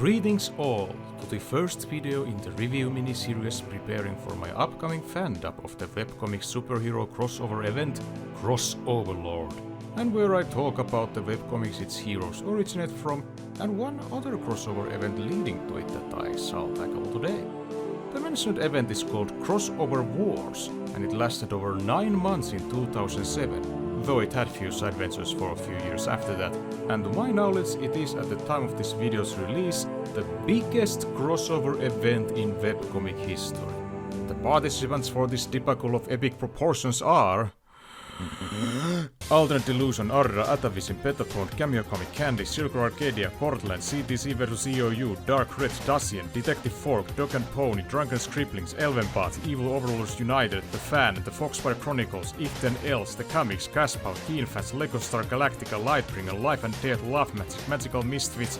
Greetings all to the first video in the review mini-series preparing for my upcoming fandub of the webcomic superhero crossover event Crossoverlord, and where I talk about the webcomics its heroes originate from and one other crossover event leading to it that I shall tackle today. The mentioned event is called Crossoverlords and it lasted over 9 months in 2007, though it had few side ventures for a few years after that, and to my knowledge it is at the time of this video's release the biggest crossover event in webcomic history. The participants for this debacle of epic proportions are Alternate Delusion, Arra, Atavision, Petapond, Cameo Comic, Candy, Circle Arcadia, Portland, CTC vs EOU, Dark Red, Dacian, Detective Fork, Dog and Pony, Drunken Scribblings, Elvenpath, Evil Overlords United, The Fan, The Foxfire Chronicles, If Then Else, The Comics, Caspout, Keenfast, Lego Star Galactica, Lightbringer, Life and Death, Love Magic, Magical Misfits,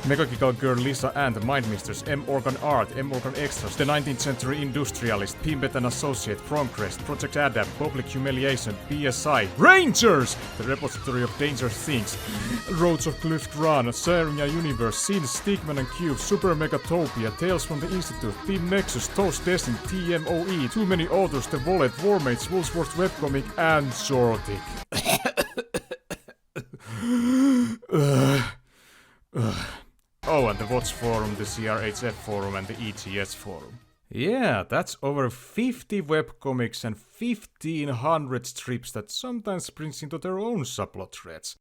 Megagical Girl Lisa and Mind Misters, M-Organ Art, M-Organ Extras, The 19th Century Industrialist, Pimbet and Associate, Promcrest, Project Adam, Public Humiliation, PSI, Rangers! The Repository of Dangerous Things, Roads of Clift Run, Saria Universe, Sins, Stigman and Cube, Super Megatopia, Tales from the Institute, Team Nexus, Toast Destiny, TMOE, Too Many Authors, The Wallet, Warmates, Woolsworth Webcomic, and Zortic. Oh, and the Watch Forum, the CRHF Forum, and the EGS Forum. Yeah, that's over 50 webcomics and 1500 strips that sometimes brings into their own subplot threads.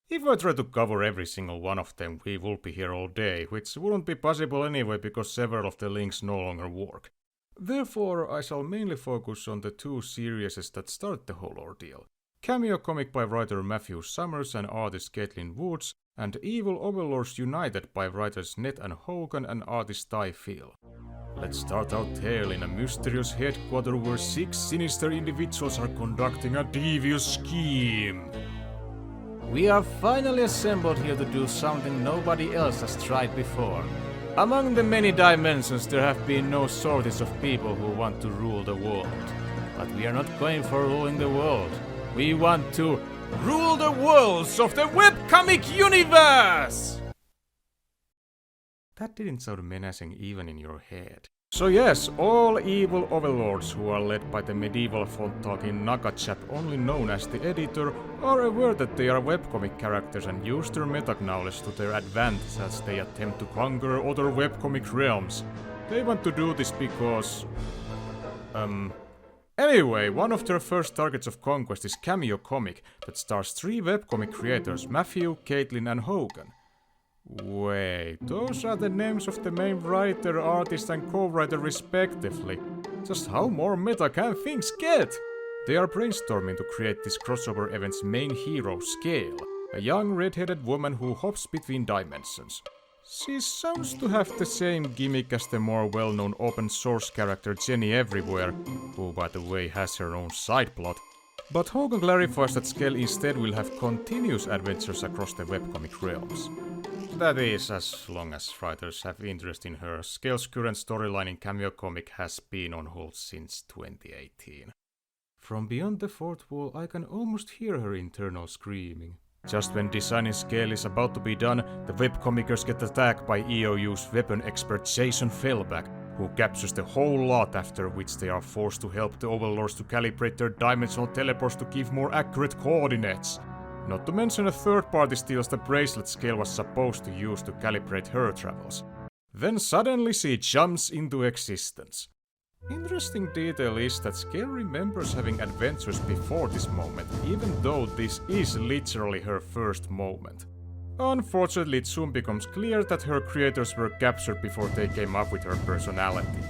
If I try to cover every single one of them, we will be here all day, which wouldn't be possible anyway because several of the links no longer work. Therefore, I shall mainly focus on the two series that start the whole ordeal. Cameo Comic by writer Matthew Summers and artist Caitlin Woods, and Evil Overlords United by writers Ned and Hogan and artist Ty Phil. Let's start our tale in a mysterious headquarters where 6 sinister individuals are conducting a devious scheme. We are finally assembled here to do something nobody else has tried before. Among the many dimensions there have been no shortage of people who want to rule the world. But we are not going for ruling the world. We want to rule the worlds of the webcomic universe! That didn't sound menacing even in your head. So yes, all evil overlords who are led by the medieval font-talking Naga chap only known as the editor are aware that they are webcomic characters and use their meta-knowledge to their advantage as they attempt to conquer other webcomic realms. They want to do this because... Anyway, one of their first targets of conquest is Cameo Comic that stars 3 webcomic creators, Matthew, Caitlin and Hogan. Wait, those are the names of the main writer, artist and co-writer respectively. Just how more meta can things get? They are brainstorming to create this crossover event's main hero, Scale, a young red-headed woman who hops between dimensions. She sounds to have the same gimmick as the more well-known open source character Jenny Everywhere, who by the way has her own side plot. But Hogan clarifies that Scale instead will have continuous adventures across the webcomic realms. That is, as long as writers have interest in her. Scale's current storyline in Cameo Comic has been on hold since 2018. From beyond the fourth wall I can almost hear her internal screaming. Just when designing Scale is about to be done, the webcomicers get attacked by EOU's weapon expert Jason Fellback, who captures the whole lot, after which they are forced to help the Overlords to calibrate their dimensional teleports to give more accurate coordinates. Not to mention a third party steals the bracelet Scale was supposed to use to calibrate her travels. Then suddenly she jumps into existence. Interesting detail is that Scale remembers having adventures before this moment, even though this is literally her first moment. Unfortunately, it soon becomes clear that her creators were captured before they came up with her personality.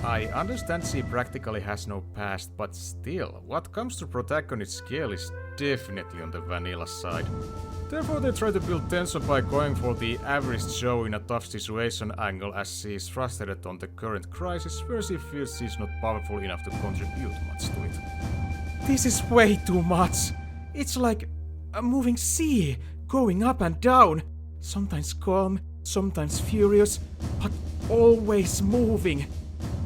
I understand she practically has no past, but still, what comes to protagonist Scale is definitely on the vanilla side. Therefore they try to build tension by going for the average Joe in a tough situation angle as she is frustrated on the current crisis where she feels she's not powerful enough to contribute much to it. This is way too much! It's like a moving sea, going up and down, sometimes calm, sometimes furious, but always moving.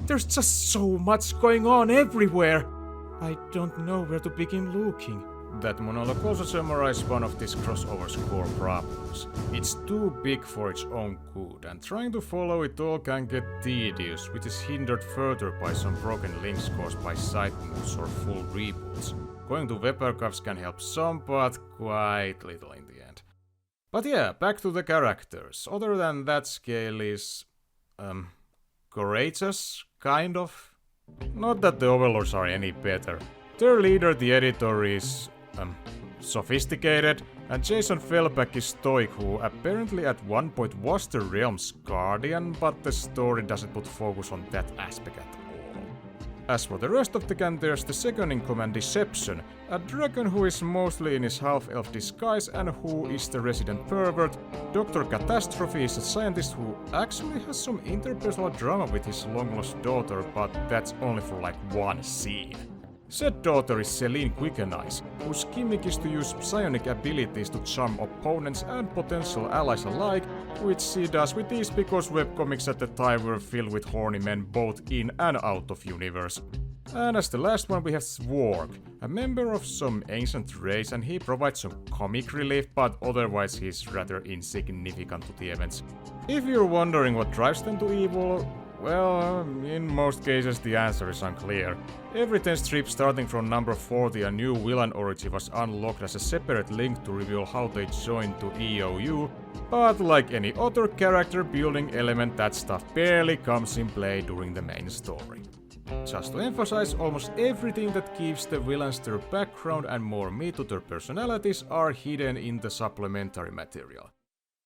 There's just so much going on everywhere! I don't know where to begin looking. that monologue also summarizes one of this crossover's core problems. It's too big for its own good, and trying to follow it all can get tedious, which is hindered further by some broken links caused by side moves or full reboots. Going to web archives can help some, but quite little in the end. But yeah, back to the characters. Other than that, scale is... courageous, kind of. Not that the Overlords are any better. Their leader, the editor, is... sophisticated, and Jason Fellback is stoic, who apparently at one point was the realm's guardian, but the story doesn't put focus on that aspect at all. As for the rest of the gang, there's the second in command, Deception, a dragon who is mostly in his half-elf disguise and who is the resident pervert. Dr. Catastrophe is a scientist who actually has some interpersonal drama with his long-lost daughter, but that's only for like one scene. Said daughter is Celine Quickenice, whose gimmick is to use psionic abilities to charm opponents and potential allies alike, which she does with ease because webcomics at the time were filled with horny men both in and out of universe. And as the last one we have Swarg, a member of some ancient race, and he provides some comic relief, but otherwise he's rather insignificant to the events. If you're wondering what drives them to evil, well, in most cases the answer is unclear. Every 10 strips starting from number 40 a new villain origin was unlocked as a separate link to reveal how they joined to EOU, but like any other character building element, that stuff barely comes in play during the main story. Just to emphasize, almost everything that gives the villains their background and more meat to their personalities are hidden in the supplementary material.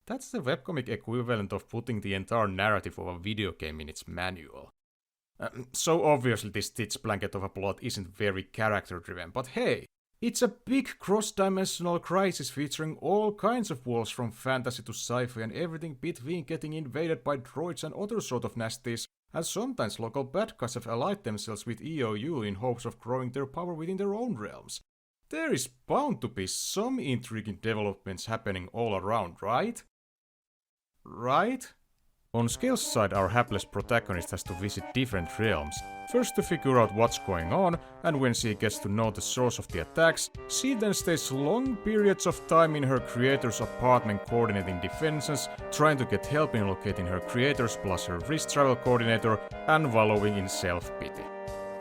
That's the webcomic equivalent of putting the entire narrative of a video game in its manual. So obviously this stitch blanket of a plot isn't very character-driven, but hey, it's a big cross-dimensional crisis featuring all kinds of worlds from fantasy to sci-fi and everything between, getting invaded by droids and other sort of nasties, and sometimes local bad guys have allied themselves with EOU in hopes of growing their power within their own realms. There is bound to be some intriguing developments happening all around, right? Right? On Scale's side, our hapless protagonist has to visit different realms, first to figure out what's going on, and when she gets to know the source of the attacks, she then stays long periods of time in her creator's apartment coordinating defenses, trying to get help in locating her creators plus her wrist travel coordinator, and wallowing in self-pity.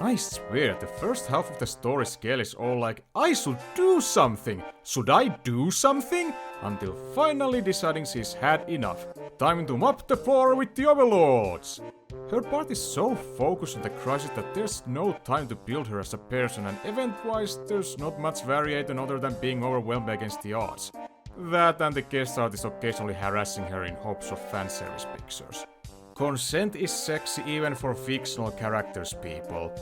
I swear, the first half of the story Scale is all like, I should do something! Should I do something? Until finally deciding she's had enough. Time to mop the floor with the Overlords! Her part is so focused on the crisis that there's no time to build her as a person, and event-wise there's not much variation other than being overwhelmed against the odds. That and the guest artist occasionally harassing her in hopes of fanservice pictures. Consent is sexy even for fictional characters, people.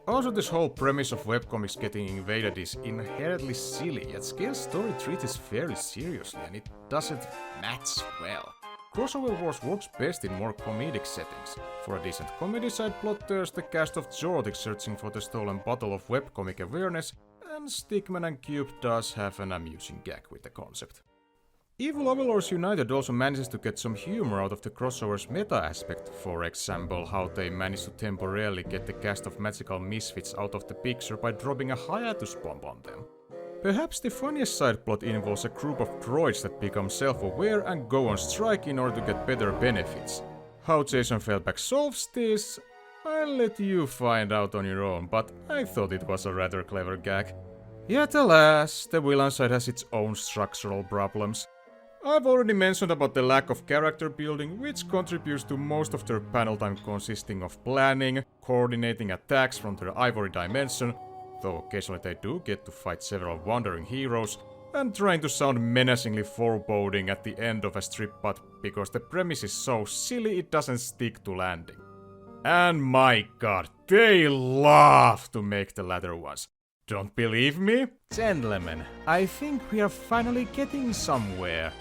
Also, this whole premise of webcomics getting invaded is inherently silly, yet Scale's story treats it fairly seriously, and it doesn't match well. Crossoverlord works best in more comedic settings. For a decent comedy side plot, there's the cast of Jordic searching for the stolen bottle of webcomic awareness, and Stickman and Cube does have an amusing gag with the concept. Evil Overlords United also manages to get some humor out of the crossover's meta aspect, for example, how they manage to temporarily get the cast of magical misfits out of the picture by dropping a hiatus bomb on them. Perhaps the funniest side plot involves a group of droids that become self-aware and go on strike in order to get better benefits. How Jason Fellback solves this, I'll let you find out on your own, but I thought it was a rather clever gag. Yet alas, the villain side has its own structural problems. I've already mentioned about the lack of character building, which contributes to most of their panel time consisting of planning, coordinating attacks from their ivory dimension, though occasionally they do get to fight several wandering heroes, and trying to sound menacingly foreboding at the end of a strip, but because the premise is so silly it doesn't stick to landing. And my god, they love to make the latter ones. Don't believe me? Gentlemen, I think we are finally getting somewhere.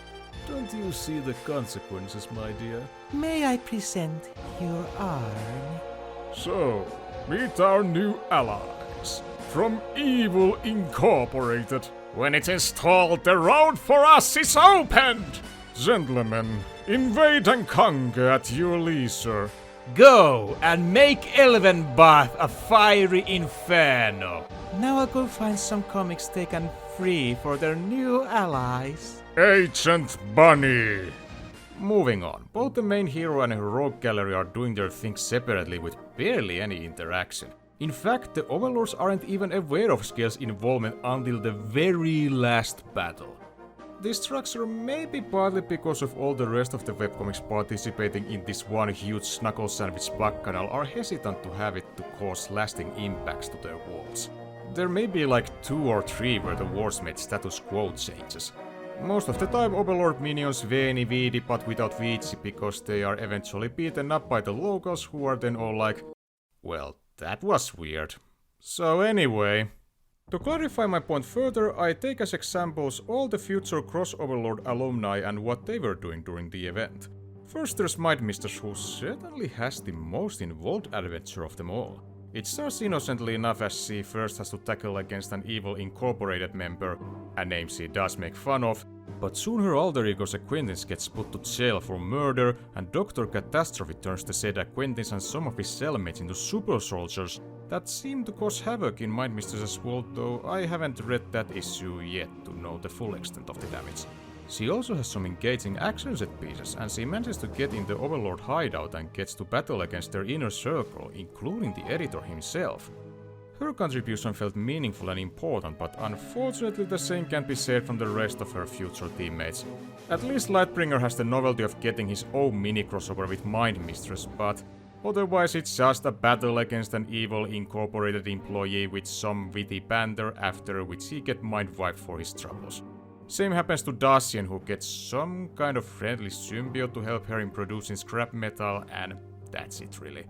Don't you see the consequences, my dear? May I present your arm? So, meet our new allies. From Evil Incorporated. When it's installed, the road for us is opened! Gentlemen, invade and conquer at your leisure. Go and make Elven Bath a fiery inferno. Now I'll go find some comics they can free for their new allies. Agent Bunny! Moving on, both the main hero and her rogue gallery are doing their things separately with barely any interaction. In fact, the Overlords aren't even aware of Scale's involvement until the very last battle. This structure may be partly because of all the rest of the webcomics participating in this one huge snuggle sandwich bacchanal are hesitant to have it to cause lasting impacts to their walls. There may be like 2 or 3 where the wars made status quo changes. Most of the time Overlord minions veni vidi but without vici because they are eventually beaten up by the locals who are then all like, well, that was weird. So anyway, to clarify my point further, I take as examples all the future Crossoverlord alumni and what they were doing during the event. First there's Mistress, who certainly has the most involved adventure of them all. It starts innocently enough as she first has to tackle against an evil Incorporated member, a name she does make fun of, but soon her alter ego's acquaintance gets put to jail for murder and Dr. Catastrophe turns the said acquaintance and some of his cellmates into super soldiers that seem to cause havoc in Mistress's world, though I haven't read that issue yet to know the full extent of the damage. She also has some engaging action set pieces, and she manages to get in the Overlord hideout and gets to battle against their inner circle, including the editor himself. Her contribution felt meaningful and important, but unfortunately the same can't be said from the rest of her future teammates. At least Lightbringer has the novelty of getting his own mini crossover with Mistress, but otherwise it's just a battle against an evil Incorporated employee with some witty banter, after which he gets mind-wiped for his troubles. Same happens to Dacian, who gets some kind of friendly symbiote to help her in producing scrap metal, and that's it really.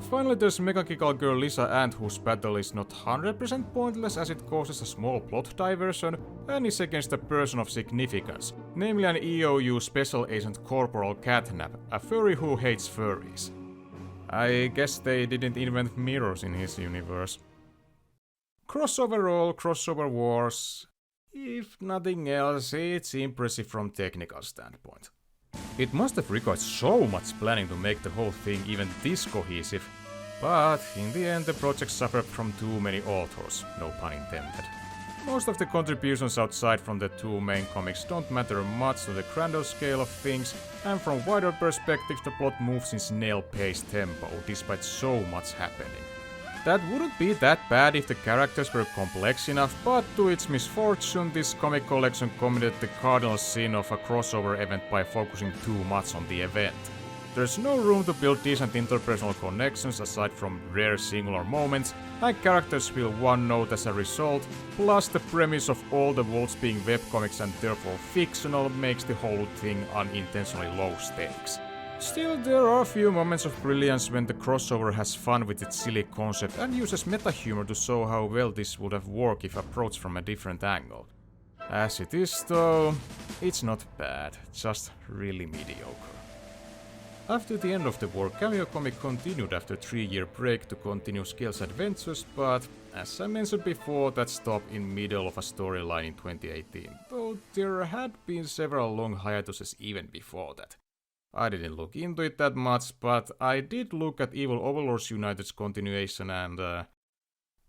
Finally there's mechanical girl Lisa Ant, whose battle is not 100% pointless as it causes a small plot diversion and is against a person of significance, namely an EOU Special Agent Corporal Catnap, a furry who hates furries. I guess they didn't invent mirrors in his universe. Crossover Crossover Wars. If nothing else, it's impressive from technical standpoint. It must have required so much planning to make the whole thing even this cohesive, but in the end the project suffered from too many authors, no pun intended. Most of the contributions outside from the 2 main comics don't matter much to the grander scale of things, and from wider perspective the plot moves in snail-paced tempo despite so much happening. That wouldn't be that bad if the characters were complex enough, but to its misfortune, this comic collection committed the cardinal sin of a crossover event by focusing too much on the event. There's no room to build decent interpersonal connections aside from rare singular moments, and characters feel one note as a result, plus the premise of all the worlds being webcomics and therefore fictional makes the whole thing unintentionally low stakes. Still, there are a few moments of brilliance when the crossover has fun with its silly concept and uses meta-humor to show how well this would have worked if approached from a different angle. As it is though, it's not bad, just really mediocre. After the end of the war, Cameo Comic continued after a 3-year break to continue Scale's adventures, but as I mentioned before, that stopped in middle of a storyline in 2018, though there had been several long hiatuses even before that. I didn't look into it that much, but I did look at Evil Overlords United's continuation and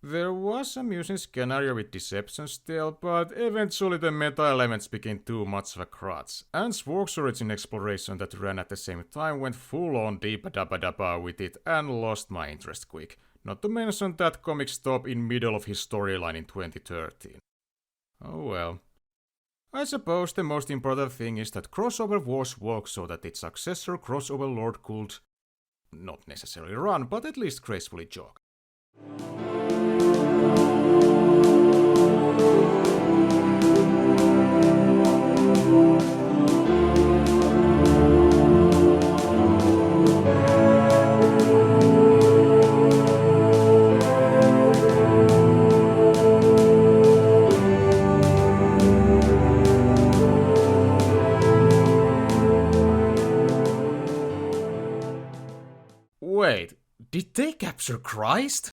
there was a amusing scenario with deception still, but eventually the meta elements became too much of a crutch, and Swark's origin exploration that ran at the same time went full on deepa-dabba-dabba with it and lost my interest quick, not to mention that comic stopped in middle of his storyline in 2013. Oh well. I suppose the most important thing is that Crossover Wars worked so that its successor Crossoverlord could not necessarily run, but at least gracefully jog. Wait, did they capture Christ?